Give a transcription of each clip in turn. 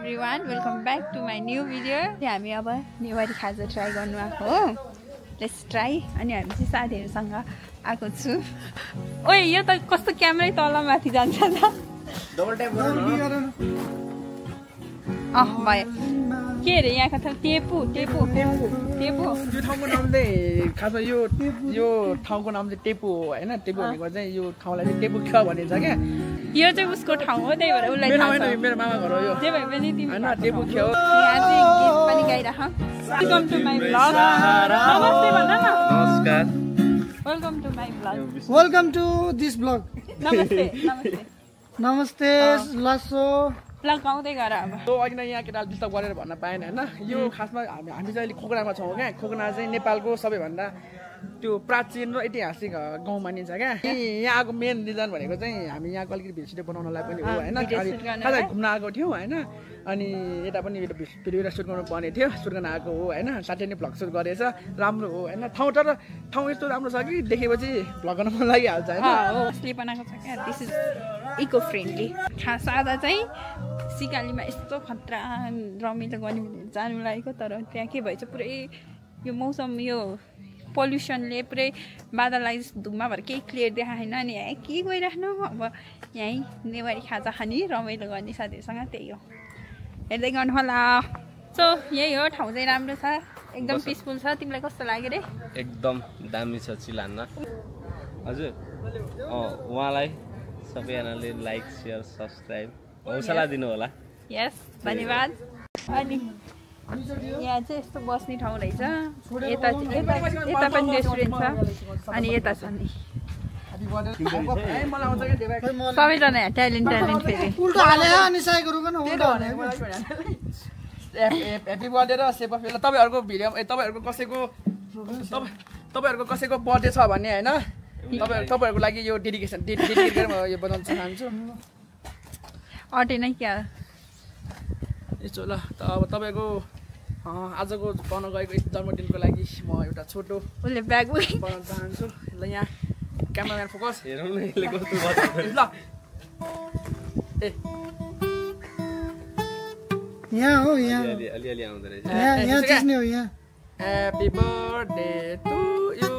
everyone, welcome back to my new video. हामी अब नेवारी खाजा ट्राई गर्नु आएको हो. Let's try. अनि हामी चाहिँ साथीहरुसँग आएको छु. ओए यो त कस्तो क्यामेरै तल माथि जान्छ त. डबल ट्याप गर्नु. भयो. के रे यहाँ कता टेपु. यो ठाउँको नाम चाहिँ खासमा यो ठाउँको नाम चाहिँ टेपु हो हैन. टेपु भनेको चाहिँ यो ठाउँलाई चाहिँ टेपु ख भनिन्छ के. यो चाहिँ उसको ठाउँ हो, त्यही भएर उलाई थाहा छ. मेरो मामा घर हो यो. जे भए पनि तिमी हैन टेपु ख हो. यहाँ चाहिँ गीत पनि गाइराख. Welcome to my blog. नमस्ते भन न. नमस्कार. Welcome to my blog. Welcome to this blog. नमस्ते. लासो ब्लग आउँदै गर अब. तो अघि नै यहाँ केटाले डिस्टर्ब गरेर भन्न पाएन हैन. यो खासमा हामी चाहिँ अहिले खोकनामा छौँ क्या. खोकना चाहिँ नेपालको सबैभन्दा त्यो प्राचीन र ऐतिहासिक गाउँ मानिन्छ क्या. यहाँ आएको मेन रिजन भनेको चाहिँ हामी यहाँको अलिकति भिडियो सुट बनाउनलाई पनि हो हैन. खासै घुम्न आएको थियौँ हैन. अनि यता पनि भिडियो सुट गर्नु पर्ने थियो. सुट गर्न आएको हो हैन. साथै नै भ्लग सुट गरेछ. राम्रो हो हैन. ठाउँ यस्तो राम्रो छ कि देखेपछि भ्लग गर्न मन लागिहाल्छ हैन. हो असली बनाएको छ क्या. This is eco friendly. खास आधा चाहिँ सिकालीमा यस्तो खतरा रमाइलो गर्ने जानु लागेको, तर त्यहाँ के भएछ पुरै यो मौसम यो पोल्युसनले पुरै बादललाई धुम्मा भएर केही क्लियर देखाएन. अनि यहाँ के गइराख्नु अब यहीँ नेवारी खाजा खाने रमाइलो गर्ने साथीहरूसँग त्यही हो. हेर्दै गर्नु होला. सो यही हो. ठाउँ चाहिँ राम्रो छ, एकदम पिसफुल छ. तिमीलाई कस्तो लाग्यो रे? एकदम दामी छ चिलान्न हजुर. उहाँलाई सबैजनाले लाइक सेयर सब्सक्राइब हौसला दिनु होला. यस धन्यवाद. अनि यहाँ चाहिँ यस्तो बस्ने ठाउँ रहेछ. यता पनि रेस्टुरेन्ट छ अनि यता छ नि सबैजना यहाँ ट्यालेन्ट फेरि उल्टो हाले अनि साइकहरु पनि उल्टो हाले. ह्यापी बर्थडे र सेप अफ तपाईहरुको भिडियो तपाईहरुको कसैको बर्थडे छ भन्ने हैन. तपाईहरुको लागि यो डेडिकेट गरेर म यो बनाउन चाहन्छु. अटे नै क्या यसो ल. त अब तपाईको आजको पाउन गएको जन्मदिनको लागि म एउटा छोटो उसले ब्याग बनाउन चाहन्छु. ल यहाँ क्यामेराम्यान फोकस. हेरौँ न यसले कस्तो गर्छ. ल ए यहाँ हो यहाँ अलिअलि आउँदो रहेछ. यहाँ चिस्ने हो यहाँ. Happy birthday to you.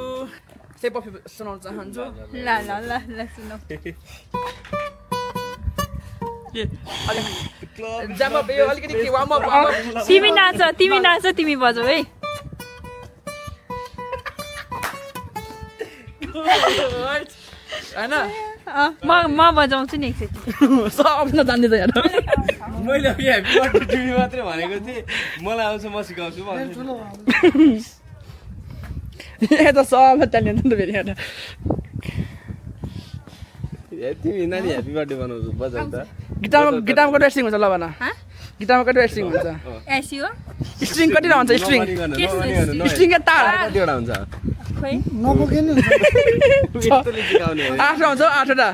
सेप अफ सुनाउन चाहन्छु. ल सुनौ. तिमी नाच तिमी बजाऊ है. हैन म बजाउँछु नि एकचोटि. सबैले जान्दै छ यहाँ. मैले ह्यापी बर्थडे टिभी मात्रै भनेको थिएँ. मलाई आउँछ म सिकाउँछु. यहाँ त सब ट्यालेन्ट त फेरि यहाँ तिमी नानी ह्यापी बर्थडे बनाउँछु बजाउ त. गिटारमा कति स्ट्रिङ हुन्छ ल भन. गिटारमा कति स्ट्रिङ हुन्छ? एसी हो. स्ट्रिङ कति हुन्छ? स्ट्रिङ के तार कतिवटा हुन्छ? खोइ नबोके नि हुन्छ. 8 सिकाउने हो. 8 हुन्छ 8वटा.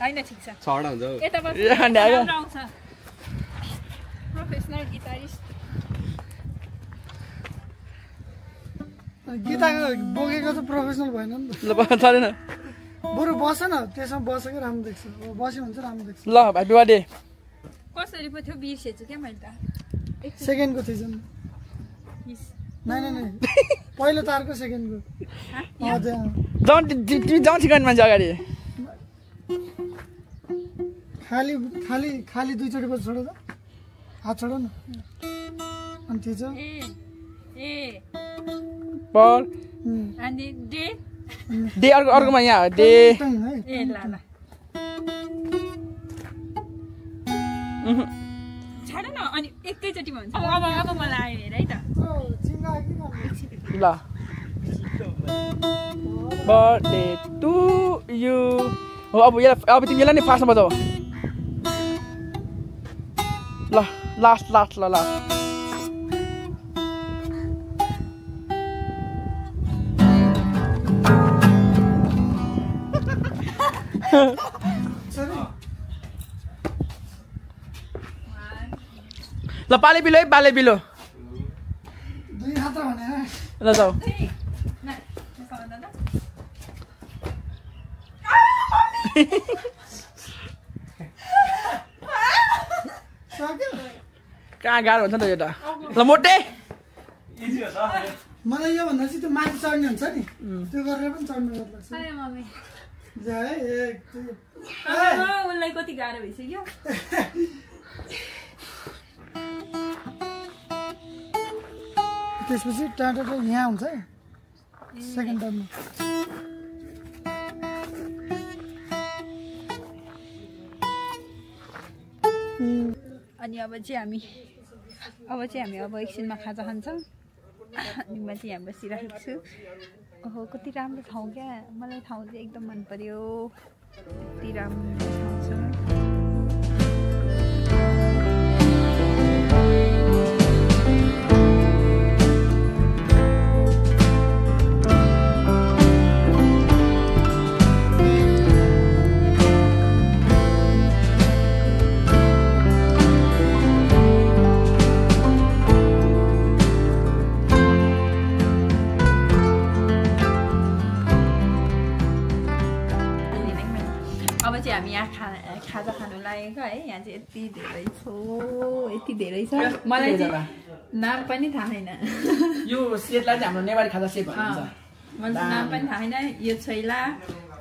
हैन ठिक छ. 6वटा हुन्छ. यता बस राम्रो आउँछ. Professional guitarist. गीता बोकेको त प्रोफेसनल भएन नि त. ल छैन. बरु बस न त्यसमा बसेको राम्रो देख्छ. बस्यो भने चाहिँ राम्रो देख्छ. ल ह्यापी बर्थडे. कसरी पो थियो बिर्सेछु क्या मैले त. सेकेन्डको थिएछ नि. नै पहिलो तारको सेकेन्डको. जाउँ ठिकाना मान्छे अगाडि. खाली दुईचोटि पछि छोडो त. हात छोडो न. अनि त्यो छ पर अनि डे अर्कोमा यहाँ डे. ए ल छाड न. अनि एकैचोटि भन्छ. अब मलाई आयो हेर है त. ल बर्थडे टु यु. हो अब तिमी यसलाई नि फास्टमा बजाऊ. ल लास्ट ल लास्ट. ल पाले बिलो है पाले बिलो. दुई हात भने ल जाऊ. कहाँ गाह्रो हुन्छ नि त यो त ल मोटे मलाई यो भन्दा चाहिँ त्यो माथि चढ्ने हुन्छ नि त्यो गरेर पनि चढ्नु लाग्छ उसलाई कति गाह्रो भइसक्यो त्यसपछि टाटा यहाँ हुन्छ सेकेन्ड टाइममा अनि अब चाहिँ हामी अब एकछिनमा खाजा खान्छौँ अनि म चाहिँ यहाँ बसिरहेको छु ओहो कति राम्रो ठाउँ क्या मलाई ठाउँ चाहिँ एकदम मन पर्यो कति राम्रो ठाउँ छ हामी यहाँ खाजा खानु लागेको है यहाँ चाहिँ यति धेरै छ मलाई चाहिँ नाम पनि थाहा छैन यो सेटलाई चाहिँ हाम्रो नेपाली खाजा सेट भन्छ मलाई नाम पनि थाहा छैन यो छैला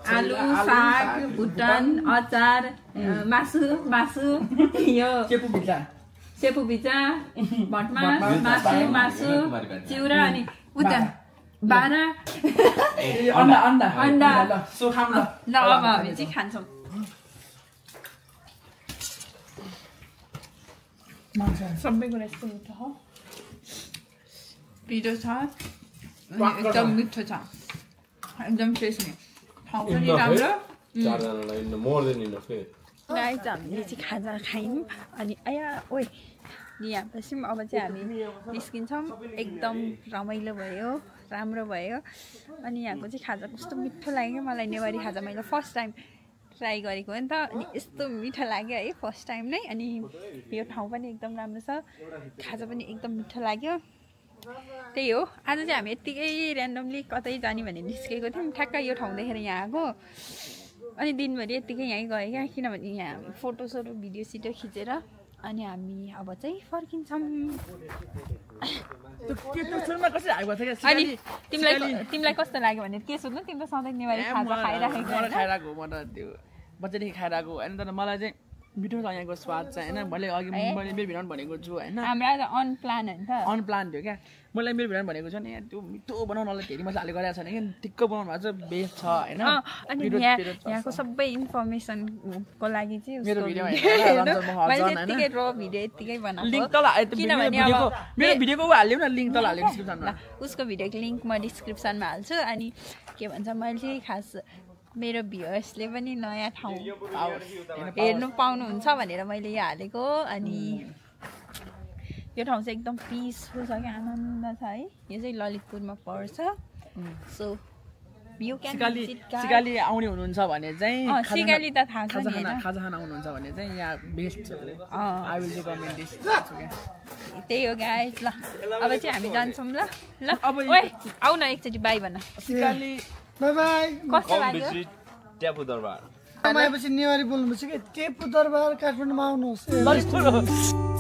आलु साग भुटन अचार मासु यो सेपु भिजा भटमास मासु चिउरा अनि उता बारा अन्डा सो खाम ल ल अब हामी चाहिँ खान्छौँ सबै कुरा यस्तो मिठो हो पिरो छ एकदम मिठो छ एकदम फ्रेस नि ठाउँ पनि राम्रो गाइस हामीले चाहिँ खाजा खायौँ अनि आया ओइ यहाँ पछि अब चाहिँ हामी निस्किन्छौँ एकदम रमाइलो भयो राम्रो भयो अनि यहाँको चाहिँ खाजा कस्तो मिठो लाग्यो मलाई नेवारी खाजा मैले फर्स्ट टाइम ट्राई गरेको हो नि त अनि यस्तो मिठो लाग्यो है फर्स्ट टाइम नै अनि यो ठाउँ पनि एकदम राम्रो छ खाजा पनि एकदम मिठो लाग्यो त्यही हो आज चाहिँ हामी यत्तिकै ऱ्यान्डमली कतै जाने भनेर निस्केको थियौँ ठ्याक्क यो ठाउँ देखेर यहाँ आएको अनि दिनभरि यत्तिकै यहीँ गयो क्या किनभने यहाँ फोटोसोटो भिडियो सिडियो खिचेर अनि हामी अब चाहिँ फर्किन्छौँ अनि तिमीलाई कस्तो लाग्यो भने के सोध्नु तिम्रो सधैँ नेवारी खाजा खाइरहेको म त त्यो बच्चादेखि खाइरहेको होइन तर मलाई चाहिँ मिठो छ यहाँको स्वाद चाहिँ होइन मैले अघि मैले मेरो भिडियोमा भनेको छु होइन हाम्रो आज अनप्लान होइन त अनप्लान थियो क्या मैले मेरो भिडियोमा भनेको छु नि त्यो मिठो बनाउनलाई धेरै मजाले गरेको छैन कि ठिक्क बनाउनु भएको छ बेस्ट छ होइन अनि यहाँको सबै इन्फर्मेसनको लागि चाहिँ मेरो भिडियोमा यत्तिकै र भिडियो यत्तिकै बनाएको लिङ्क तल मेरो भिडियोको हाल्यो न लिङ्क तल हाल्यो डिस्क्रिप्सनमा उसको भिडियोको लिङ्क म डिस्क्रिप्सनमा हाल्छु अनि के भन्छ मैले चाहिँ खास मेरो भ्युअर्सले पनि नयाँ ठाउँ हेर्नु पाउनुहुन्छ भनेर मैले यो हालेको अनि यो ठाउँ चाहिँ एकदम पिसफुल छ क्या आनन्द छ है यो चाहिँ ललितपुरमा पर्छ सो भ्यू सिकाली आउने हुनुहुन्छ भने चाहिँ सिकाली त थाहा छ नि खाजा खान आउनुहुन्छ भने चाहिँ यहाँ best I will recommend this त्यही हो गाइस ल अब चाहिँ हामी जान्छौँ ल अब आऊ न एकचोटि बाई भन्न सिकाली बाई बाई कस्तो लाग्यो टेपु दरबार आएपछि नेवारी बोल्नुपर्छ कि टेपु दरबार काठमाडौँमा आउनुहोस्